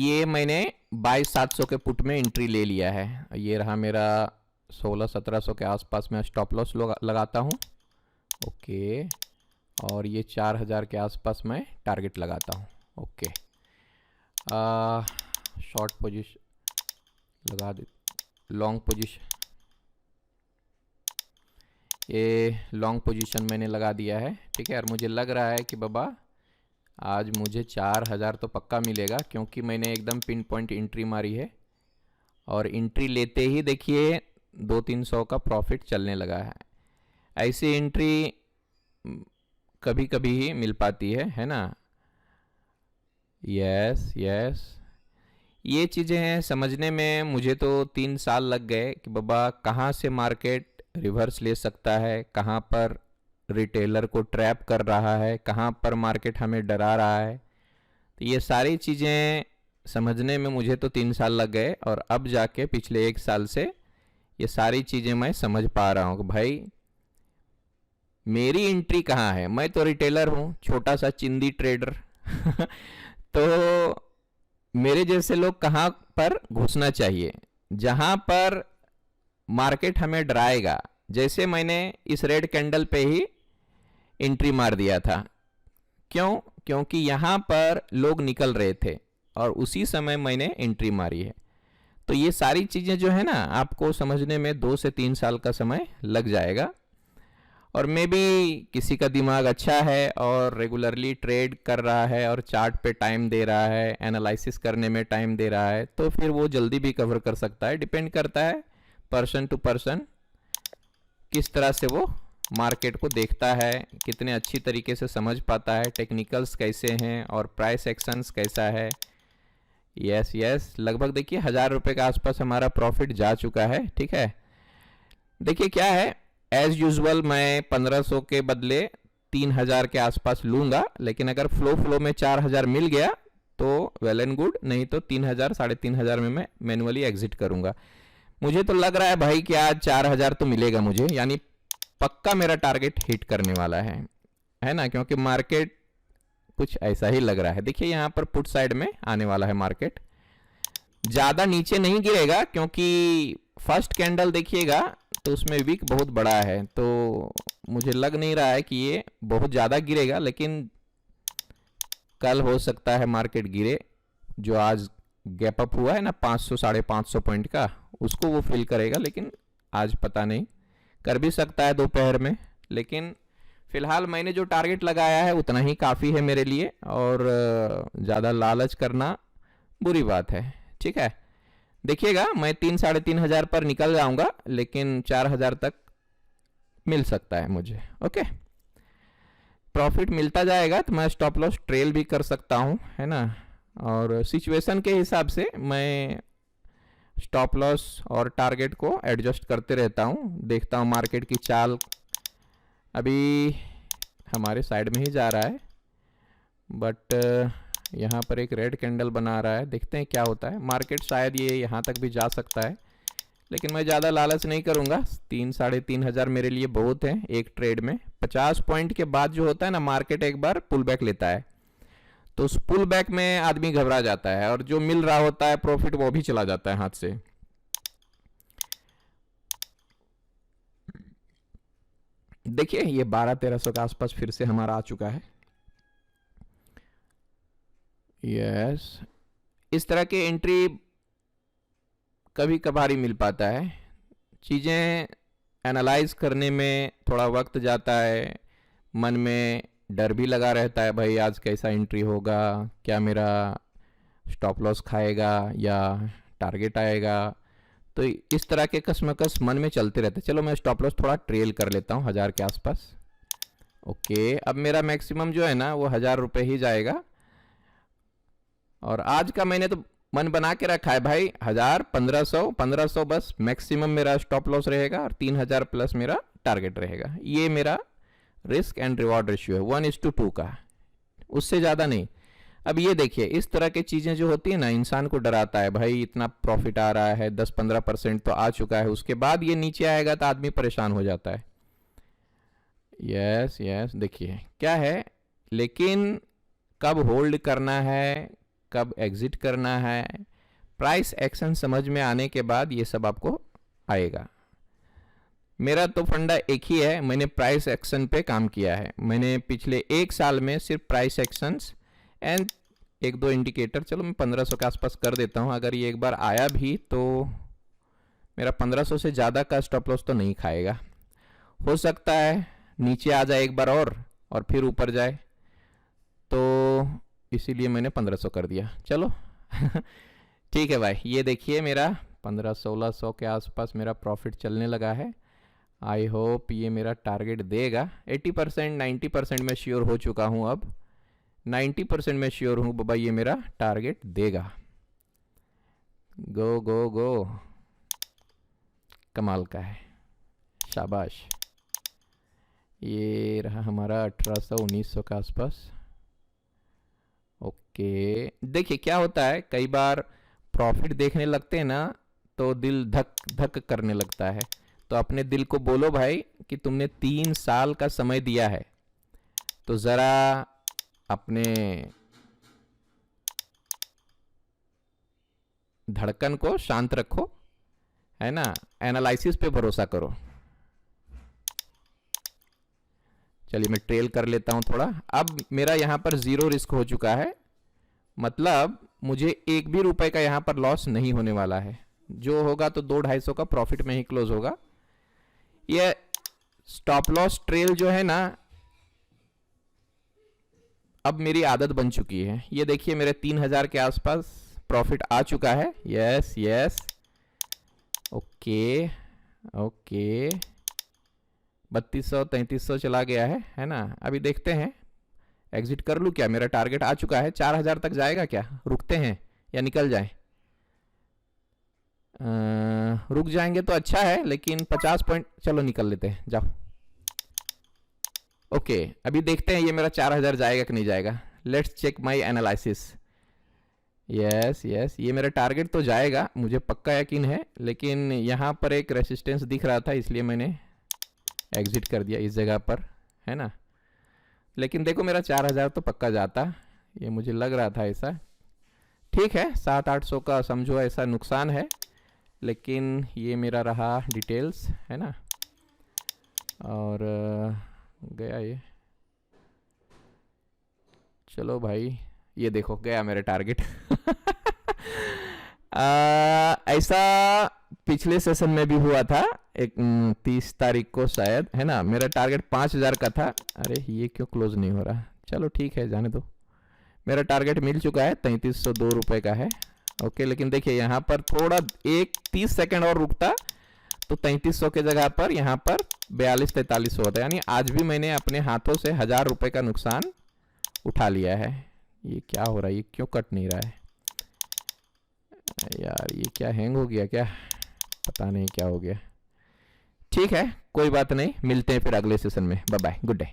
ये मैंने 22,700 के पुट में एंट्री ले लिया है। ये रहा मेरा 16-1700 के आसपास में स्टॉप लॉस लगाता हूँ। ओके, और ये 4,000 के आसपास मैं टारगेट लगाता हूँ। ओके, शॉर्ट पोजीशन लगा दे, लॉन्ग पोजीशन, ये लॉन्ग पोजीशन मैंने लगा दिया है। ठीक है, और मुझे लग रहा है कि बाबा आज मुझे 4,000 तो पक्का मिलेगा, क्योंकि मैंने एकदम पिन पॉइंट एंट्री मारी है और एंट्री लेते ही देखिए 200-300 का प्रॉफिट चलने लगा है। ऐसी एंट्री कभी कभी ही मिल पाती है ना। यस यस, ये चीज़ें हैं समझने में। मुझे तो 3 साल लग गए कि बाबा कहाँ से मार्केट रिवर्स ले सकता है, कहाँ पर रिटेलर को ट्रैप कर रहा है, कहाँ पर मार्केट हमें डरा रहा है। तो ये सारी चीज़ें समझने में मुझे तो 3 साल लग गए, और अब जाके पिछले 1 साल से ये सारी चीज़ें मैं समझ पा रहा हूँ कि भाई मेरी एंट्री कहाँ है। मैं तो रिटेलर हूँ, छोटा सा चिंदी ट्रेडर तो मेरे जैसे लोग कहाँ पर घुसना चाहिए, जहाँ पर मार्केट हमें डराएगा। जैसे मैंने इस रेड कैंडल पे ही एंट्री मार दिया था। क्यों? क्योंकि यहाँ पर लोग निकल रहे थे और उसी समय मैंने एंट्री मारी है। तो ये सारी चीज़ें जो है ना, आपको समझने में 2 से 3 साल का समय लग जाएगा। और मे बी किसी का दिमाग अच्छा है और रेगुलरली ट्रेड कर रहा है और चार्ट पे टाइम दे रहा है, एनालिसिस करने में टाइम दे रहा है, तो फिर वो जल्दी भी कवर कर सकता है। डिपेंड करता है पर्सन टू पर्सन, किस तरह से वो मार्केट को देखता है, कितने अच्छी तरीके से समझ पाता है, टेक्निकल्स कैसे हैं और प्राइस एक्शंस कैसा है। यस यस, लगभग देखिए 1,000 रुपये के आसपास हमारा प्रॉफिट जा चुका है। ठीक है, देखिए क्या है, एज यूजुअल मैं 1,500 के बदले 3,000 के आसपास लूंगा, लेकिन अगर फ्लो में 4,000 मिल गया तो वेल एंड गुड, नहीं तो 3,000 3,500 में मैं मैनुअली एग्जिट करूंगा। मुझे तो लग रहा है भाई कि आज 4,000 तो मिलेगा मुझे, यानी पक्का मेरा टारगेट हिट करने वाला है ना, क्योंकि मार्केट कुछ ऐसा ही लग रहा है। देखिए यहाँ पर पुट साइड में आने वाला है मार्केट, ज़्यादा नीचे नहीं गिरेगा, क्योंकि फर्स्ट कैंडल देखिएगा तो उसमें विक बहुत बड़ा है, तो मुझे लग नहीं रहा है कि ये बहुत ज़्यादा गिरेगा। लेकिन कल हो सकता है मार्केट गिरे, जो आज गैप अप हुआ है ना 500-550 पॉइंट का, उसको वो फिल करेगा। लेकिन आज पता नहीं, कर भी सकता है दोपहर में। लेकिन फिलहाल मैंने जो टारगेट लगाया है उतना ही काफ़ी है मेरे लिए, और ज़्यादा लालच करना बुरी बात है। ठीक है, देखिएगा मैं 3-3,500 पर निकल जाऊंगा, लेकिन 4,000 तक मिल सकता है मुझे। ओके, प्रॉफिट मिलता जाएगा तो मैं स्टॉप लॉस ट्रेल भी कर सकता हूँ, है ना। और सिचुएशन के हिसाब से मैं स्टॉप लॉस और टारगेट को एडजस्ट करते रहता हूँ, देखता हूँ मार्केट की चाल। अभी हमारे साइड में ही जा रहा है, बट यहाँ पर एक रेड कैंडल बना रहा है, देखते हैं क्या होता है। मार्केट शायद ये यहाँ तक भी जा सकता है, लेकिन मैं ज़्यादा लालच नहीं करूँगा। 3-3,500 मेरे लिए बहुत है एक ट्रेड में। 50 पॉइंट के बाद जो होता है ना, मार्केट एक बार पुल बैक लेता है, तो उस पुल बैक में आदमी घबरा जाता है, और जो मिल रहा होता है प्रॉफिट वो भी चला जाता है हाथ से। देखिए ये 1200-1300 के आसपास फिर से हमारा आ चुका है। यस, इस तरह के एंट्री कभी कभार ही मिल पाता है। चीज़ें एनालाइज करने में थोड़ा वक्त जाता है, मन में डर भी लगा रहता है, भाई आज कैसा एंट्री होगा, क्या मेरा स्टॉप लॉस खाएगा या टारगेट आएगा। तो इस तरह के कसमकस मन में चलते रहते। चलो मैं स्टॉप लॉस थोड़ा ट्रेल कर लेता हूँ 1,000 के आसपास। ओके, अब मेरा मैक्सिमम जो है ना वो 1,000 रुपये ही जाएगा, और आज का मैंने तो मन बना के रखा है भाई 1,000, 1,500 बस मैक्सिमम मेरा स्टॉप लॉस रहेगा, और 3,000 प्लस मेरा टारगेट रहेगा। ये मेरा रिस्क एंड रिवॉर्ड रेशियो है 1:2 का, उससे ज़्यादा नहीं। अब ये देखिए, इस तरह की चीज़ें जो होती है ना, इंसान को डराता है, भाई इतना प्रॉफिट आ रहा है, 10-15% तो आ चुका है, उसके बाद ये नीचे आएगा तो आदमी परेशान हो जाता है। यस यस, देखिए क्या है, लेकिन कब होल्ड करना है, कब एग्जिट करना है, प्राइस एक्शन समझ में आने के बाद ये सब आपको आएगा। मेरा तो फंडा एक ही है, मैंने प्राइस एक्शन पे काम किया है। मैंने पिछले 1 साल में सिर्फ प्राइस एक्शंस एंड 1-2 इंडिकेटर, चलो मैं 1500 के आसपास कर देता हूँ। अगर ये एक बार आया भी तो मेरा 1500 से ज़्यादा का स्टॉप लॉस तो नहीं खाएगा। हो सकता है नीचे आ जाए एक बार और फिर ऊपर जाए, तो इसीलिए मैंने 1500 कर दिया। चलो ठीक है भाई, ये देखिए मेरा 1500-1600 के आसपास मेरा प्रॉफिट चलने लगा है। आई होप ये मेरा टारगेट देगा। 80% 90% मैं श्योर हो चुका हूँ, अब 90% मैं श्योर हूँ बाबा ये मेरा टारगेट देगा। गो गो गो, कमाल का है, शाबाश। ये रहा हमारा 1800-1900 के आसपास। ओके, देखिए क्या होता है, कई बार प्रॉफिट देखने लगते हैं ना तो दिल धक धक करने लगता है। तो अपने दिल को बोलो भाई कि तुमने 3 साल का समय दिया है, तो ज़रा अपने धड़कन को शांत रखो, है ना, एनालिसिस पे भरोसा करो। चलिए मैं ट्रेल कर लेता हूं थोड़ा। अब मेरा यहां पर 0 रिस्क हो चुका है, मतलब मुझे 1 भी रुपए का यहां पर लॉस नहीं होने वाला है। जो होगा तो 200-250 का प्रॉफिट में ही क्लोज होगा। ये स्टॉप लॉस ट्रेल जो है ना, अब मेरी आदत बन चुकी है। ये देखिए मेरे 3000 के आसपास प्रॉफिट आ चुका है। यस यस, ओके ओके, 3200-3300 चला गया है ना। अभी देखते हैं एग्जिट कर लूँ क्या, मेरा टारगेट आ चुका है। 4000 तक जाएगा क्या, रुकते हैं या निकल जाए? रुक जाएंगे तो अच्छा है, लेकिन 50 पॉइंट, चलो निकल लेते हैं, जाओ। ओके, अभी देखते हैं ये मेरा 4000 जाएगा कि नहीं जाएगा। Let's check my analysis. Yes yes, ये मेरा टारगेट तो जाएगा, मुझे पक्का यकीन है, लेकिन यहाँ पर एक रेसिस्टेंस दिख रहा था, इसलिए मैंने एग्जिट कर दिया इस जगह पर, है ना। लेकिन देखो मेरा 4000 तो पक्का जाता, ये मुझे लग रहा था ऐसा। ठीक है, 700-800 का समझो ऐसा नुकसान है, लेकिन ये मेरा रहा डिटेल्स, है ना। और गया ये, चलो भाई, ये देखो गया मेरा टारगेट। ऐसा पिछले सेशन में भी हुआ था, 30 तारीख को शायद, है ना। मेरा टारगेट 5000 का था। अरे ये क्यों क्लोज नहीं हो रहा, चलो ठीक है जाने दो। मेरा टारगेट मिल चुका है, 3302 रुपए का है। ओके, लेकिन देखिए यहाँ पर थोड़ा 30 सेकंड और रुकता तो 3300 के जगह पर यहाँ पर 42-4300 होता है। यानी आज भी मैंने अपने हाथों से 1000 रुपए का नुकसान उठा लिया है। ये क्या हो रहा है, ये क्यों कट नहीं रहा है यार, ये क्या हैंग हो गया क्या, पता नहीं क्या हो गया। ठीक है, कोई बात नहीं, मिलते हैं फिर अगले सेशन में। Bye bye, good day.